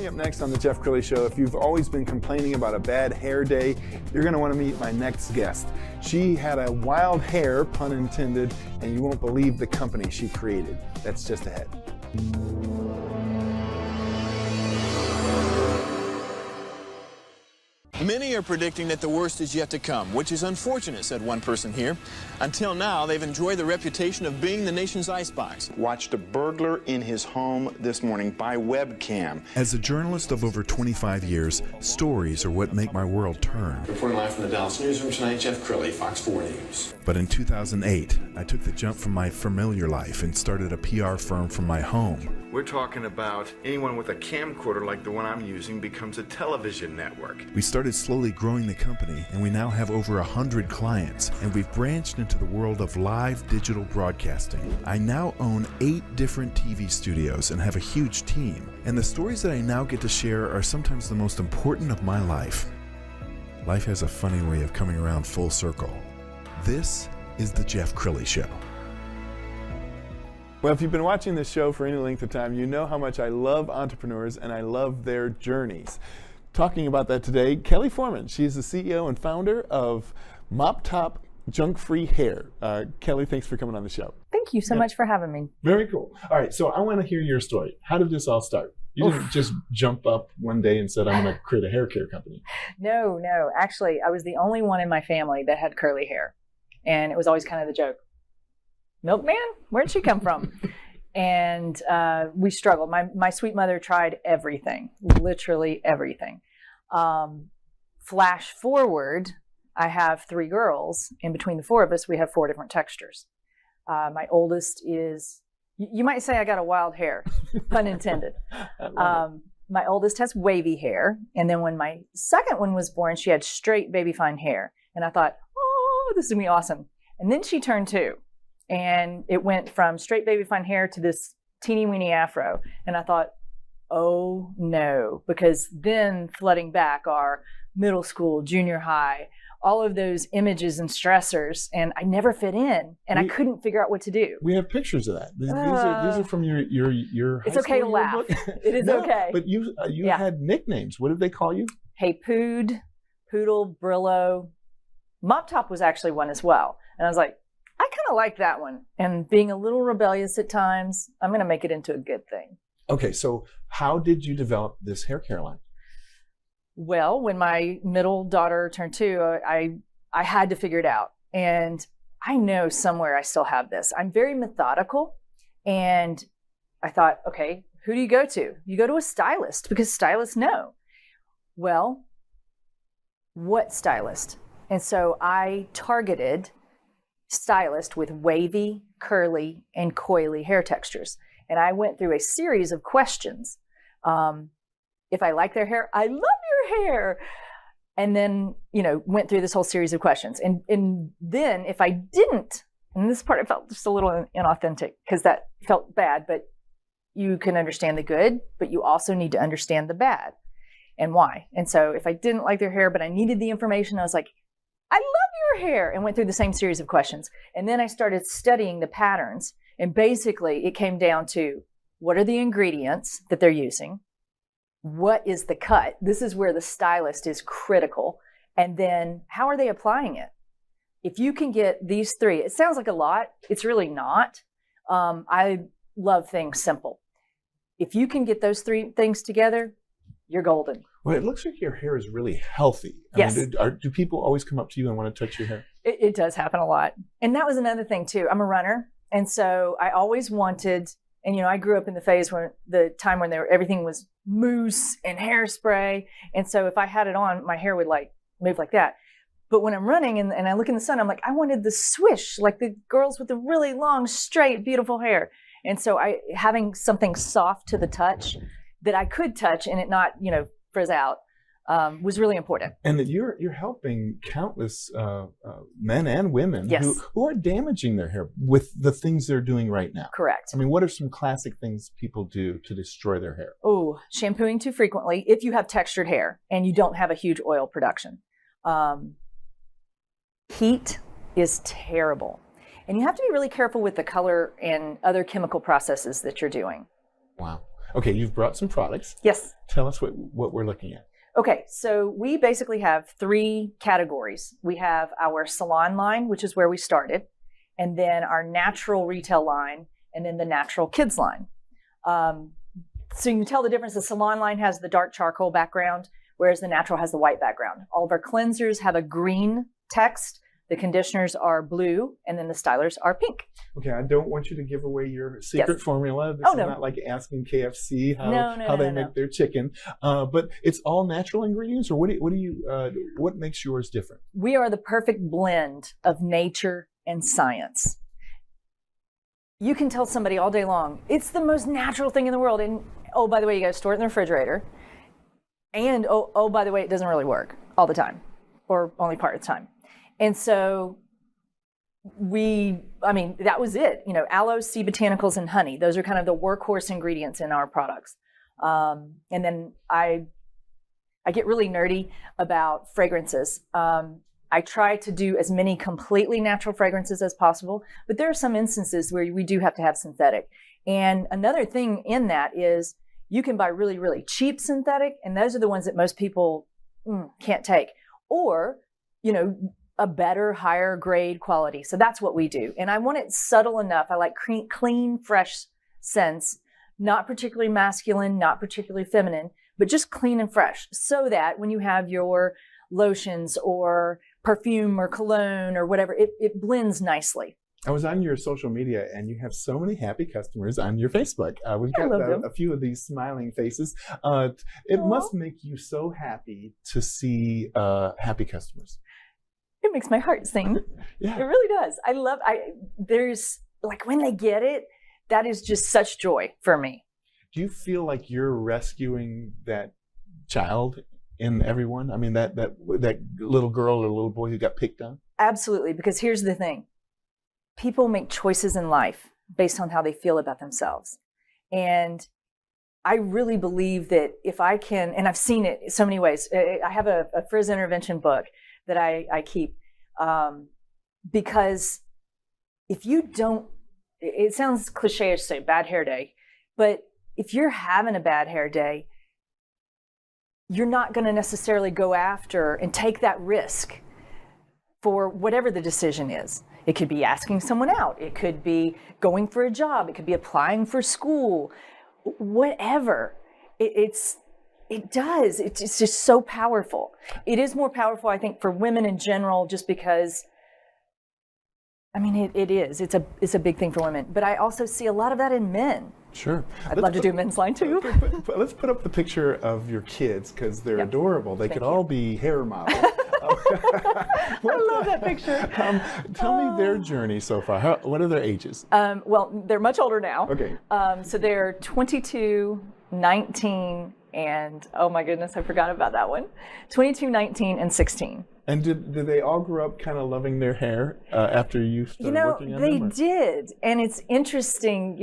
Coming up next on the Jeff Crilley Show, if you've always been complaining about a bad hair day, you're going to want to meet my next guest. She had a wild hair, pun intended, and you won't believe the company she created. That's just ahead. Many are predicting that the worst is yet to come, which is unfortunate, said one person here. Until now, they've enjoyed the reputation of being the nation's icebox. Watched a burglar in his home this morning by webcam. As a journalist of over 25 years, stories are what make my world turn. Reporting live from the Dallas newsroom tonight, Jeff Crilley, Fox 4 News. But in 2008, I took the jump from my familiar life and started a PR firm from my home. We're talking about anyone with a camcorder like the one I'm using becomes a television network. We started slowly growing the company, and we now have over 100 clients, and we've branched into the world of live digital broadcasting. I now own 8 different TV studios and have a huge team, and the stories that I now get to share are sometimes the most important of my life. Life has a funny way of coming around full circle. This is the Jeff Crilley Show. Well, if you've been watching this show for any length of time, you know how much I love entrepreneurs and I love their journeys. Talking about that today, Kelly Foreman. She's the CEO and founder of MopTop Junk-Free Hair. Kelly, thanks for coming on the show. Thank you so much for having me. Very cool. All right, so I want to hear your story. How did this all start? You didn't just jump up one day and said, I'm going to create a hair care company. No. Actually, I was the only one in my family that had curly hair. And it was always kind of the joke. Milkman? Where'd she come from? And we struggled. My sweet mother tried everything, literally everything. Flash forward, I have 3 girls. And between the 4 of us, we have 4 different textures. My oldest is, you might say I got a wild hair, pun intended. My oldest has wavy hair. And then when my second one was born, she had straight baby fine hair. And I thought, oh, this is going to be awesome. And then she turned 2. And it went from straight baby fine hair to this teeny weeny afro. And I thought, oh no, because then flooding back are middle school, junior high, all of those images and stressors. And I never fit in and I couldn't figure out what to do. We have pictures of that. These are from your high It's okay to laugh. It is okay. But you had nicknames. What did they call you? Hey Pood, Poodle, Brillo. MopTop was actually one as well. And I was like, I kind of like that one. And being a little rebellious at times, I'm going to make it into a good thing. Okay, so how did you develop this hair care line? Well, when my middle daughter turned 2, I had to figure it out. And I know somewhere I still have this. I'm very methodical. And I thought, okay, who do you go to? You go to a stylist because stylists know. Well, what stylist? And so I targeted stylist with wavy, curly, and coily hair textures. And I went through a series of questions. If I like their hair, I love your hair. And then, went through this whole series of questions. And then if I didn't, and this part I felt just a little inauthentic because that felt bad, but you can understand the good, but you also need to understand the bad and why. And so if I didn't like their hair, but I needed the information, I was like, I love your hair, and went through the same series of questions. And then I started studying the patterns. And basically it came down to what are the ingredients that they're using? What is the cut? This is where the stylist is critical. And then how are they applying it? If you can get these 3, it sounds like a lot. It's really not. I love things simple. If you can get those 3 things together, you're golden. Well, it looks like your hair is really healthy. Yes. Do people always come up to you and want to touch your hair? It does happen a lot. And that was another thing too. I'm a runner. And so I always wanted, and I grew up in the time when everything was mousse and hairspray. And so if I had it on, my hair would move like that. But when I'm running and I look in the sun, I'm like, I wanted the swish, like the girls with the really long, straight, beautiful hair. And so having something soft to the touch that I could touch and it not, frizz out, was really important. And that you're helping countless men and women who are damaging their hair with the things they're doing right now. Correct. I mean, what are some classic things people do to destroy their hair? Oh, shampooing too frequently if you have textured hair and you don't have a huge oil production. Heat is terrible. And you have to be really careful with the color and other chemical processes that you're doing. Wow. Okay, you've brought some products. Yes. Tell us what we're looking at. Okay, so we basically have 3 categories. We have our salon line, which is where we started, and then our natural retail line, and then the natural kids line. So you can tell the difference. The salon line has the dark charcoal background, whereas the natural has the white background. All of our cleansers have a green text. The conditioners are blue, and then the stylers are pink. Okay, I don't want you to give away your secret formula. This is not like asking KFC how they make their chicken. But it's all natural ingredients, or what makes yours different? We are the perfect blend of nature and science. You can tell somebody all day long, it's the most natural thing in the world. And oh, by the way, you got to store it in the refrigerator. And oh, by the way, it doesn't really work all the time, or only part of the time. And so that was it. Aloe, sea botanicals, and honey. Those are kind of the workhorse ingredients in our products. And then I get really nerdy about fragrances. I try to do as many completely natural fragrances as possible, but there are some instances where we do have to have synthetic. And another thing in that is you can buy really, really cheap synthetic, and those are the ones that most people can't take. Or, a better, higher grade quality. So that's what we do. And I want it subtle enough. I like clean, fresh scents, not particularly masculine, not particularly feminine, but just clean and fresh, so that when you have your lotions or perfume or cologne or whatever, it blends nicely. I was on your social media, and you have so many happy customers on your Facebook. We've got a few of these smiling faces. It must make you so happy to see happy customers. It makes my heart sing. Yeah. It really does. There's when they get it, that is just such joy for me. Do you feel like you're rescuing that child in everyone? I mean, that little girl or little boy who got picked on? Absolutely, because here's the thing. People make choices in life based on how they feel about themselves. And I really believe that if I can, and I've seen it so many ways. I have a frizz intervention book that I keep, because if you don't, it sounds cliche to say bad hair day, but if you're having a bad hair day, you're not going to necessarily go after and take that risk for whatever the decision is. It could be asking someone out. It could be going for a job. It could be applying for school, whatever. It's just so powerful. It is more powerful, I think, for women in general, just because, it is. It's a big thing for women. But I also see a lot of that in men. Sure. I'd love to do men's line too. Okay, let's put up the picture of your kids, because they're adorable. They could all be hair models. I love that picture. Tell me their journey so far. What are their ages? Well, they're much older now. Okay. So they're 22, 19, and oh my goodness, I forgot about that one. 22, 19, and 16. And did they all grow up kind of loving their hair after you started working on them? They did. And it's interesting,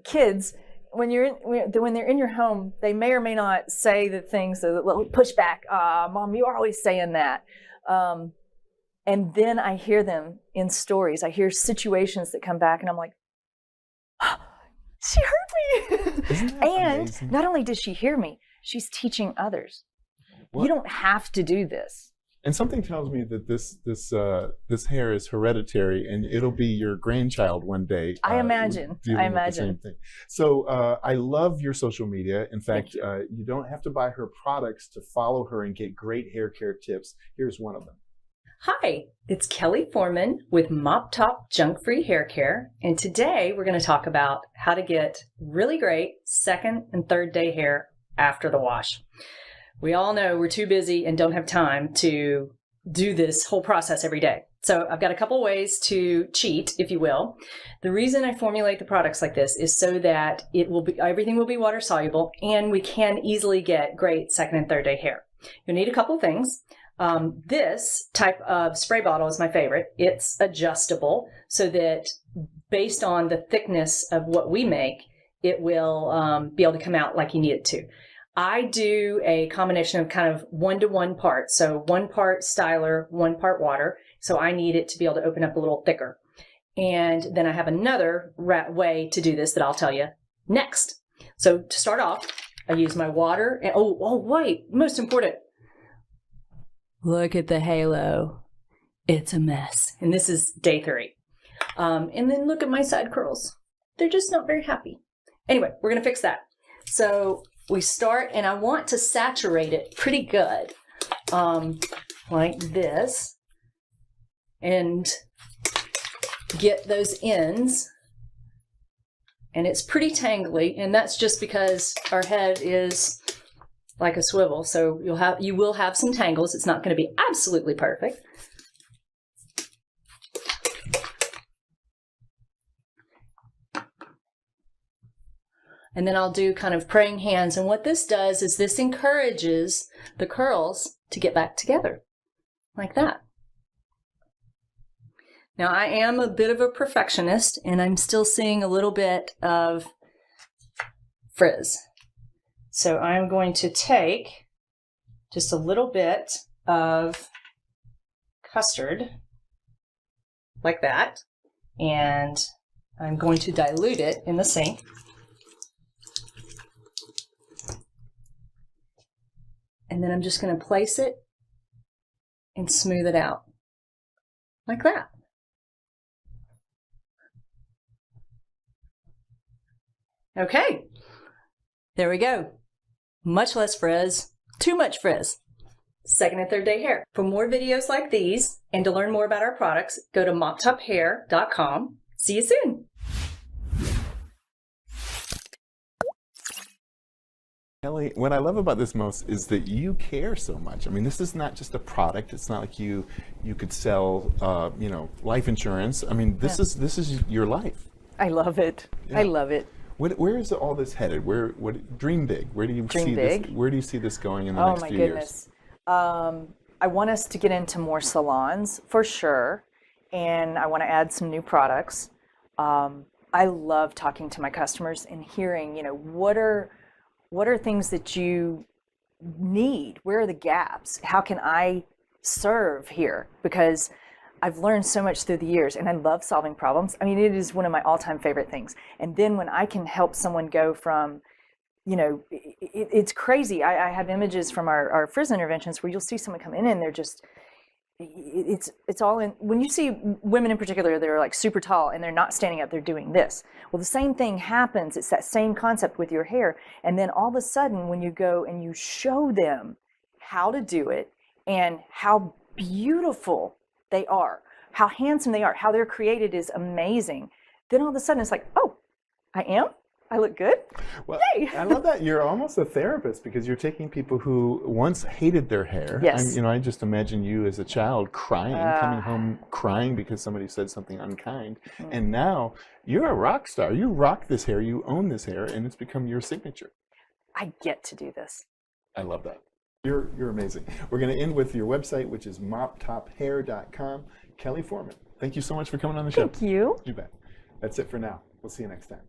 kids, when they're in your home, they may or may not say the things, the little pushback, Mom, you're always saying that. And then I hear them in stories. I hear situations that come back, and I'm like, she heard me. Isn't that amazing? Not only did she hear me, she's teaching others. You don't have to do this. And something tells me that this hair is hereditary, and it'll be your grandchild one day. I imagine. The same thing. So I love your social media. In fact, you don't have to buy her products to follow her and get great hair care tips. Here's one of them. Hi, it's Kelly Foreman with MopTop Junk-Free Hair Care, and today we're going to talk about how to get really great second and third day hair after the wash. We all know we're too busy and don't have time to do this whole process every day. So I've got a couple ways to cheat, if you will. The reason I formulate the products like this is so that everything will be water soluble, and we can easily get great second and third day hair. You'll need a couple things. This type of spray bottle is my favorite. It's adjustable so that based on the thickness of what we make, it will be able to come out like you need it to. I do a combination of kind of 1-to-1 parts. So 1 part styler, 1 part water. So I need it to be able to open up a little thicker. And then I have another way to do this that I'll tell you next. So to start off, I use my water. And, oh, wait, most important. Look at the halo. It's a mess. And this is day 3. And then look at my side curls. They're just not very happy. Anyway, we're going to fix that. So we start, and I want to saturate it pretty good, like this, and get those ends. And it's pretty tangly, and that's just because our head is like a swivel. So you will have some tangles. It's not going to be absolutely perfect. And then I'll do kind of praying hands. And what this does is this encourages the curls to get back together, like that. Now, I am a bit of a perfectionist, and I'm still seeing a little bit of frizz. So I'm going to take just a little bit of custard, like that, and I'm going to dilute it in the sink. And then I'm just going to place it and smooth it out, like that. Okay, there we go. Much less frizz, too much frizz. Second and third day hair. For more videos like these and to learn more about our products, go to MopTopHair.com. See you soon. Kelly, what I love about this most is that you care so much. I mean, this is not just a product. It's not like you could sell, life insurance. I mean, this is your life. I love it. Yeah. I love it. Where is all this headed? Dream big. Where do you see this? Where do you see this going in the next few years? I want us to get into more salons for sure, and I want to add some new products. I love talking to my customers and hearing, what are things that you need? Where are the gaps? How can I serve here? Because I've learned so much through the years, and I love solving problems. I mean, it is one of my all-time favorite things. And then when I can help someone go from, it's crazy. I have images from our frizz interventions where you'll see someone come in and they're just, it's all in. When you see women in particular, they're like super tall and they're not standing up, they're doing this. Well, the same thing happens. It's that same concept with your hair. And then all of a sudden, when you go and you show them how to do it and how beautiful they are, how handsome they are, how they're created is amazing. Then all of a sudden it's like, oh, I look good. Well, Yay. I love that you're almost a therapist because you're taking people who once hated their hair. Yes. I just imagine you as a child crying, coming home crying because somebody said something unkind. And now you're a rock star. You rock this hair, you own this hair, and it's become your signature. I get to do this. I love that. You're amazing. We're going to end with your website, which is MopTopHair.com. Kelly Foreman, thank you so much for coming on the show. Thank you. You bet. That's it for now. We'll see you next time.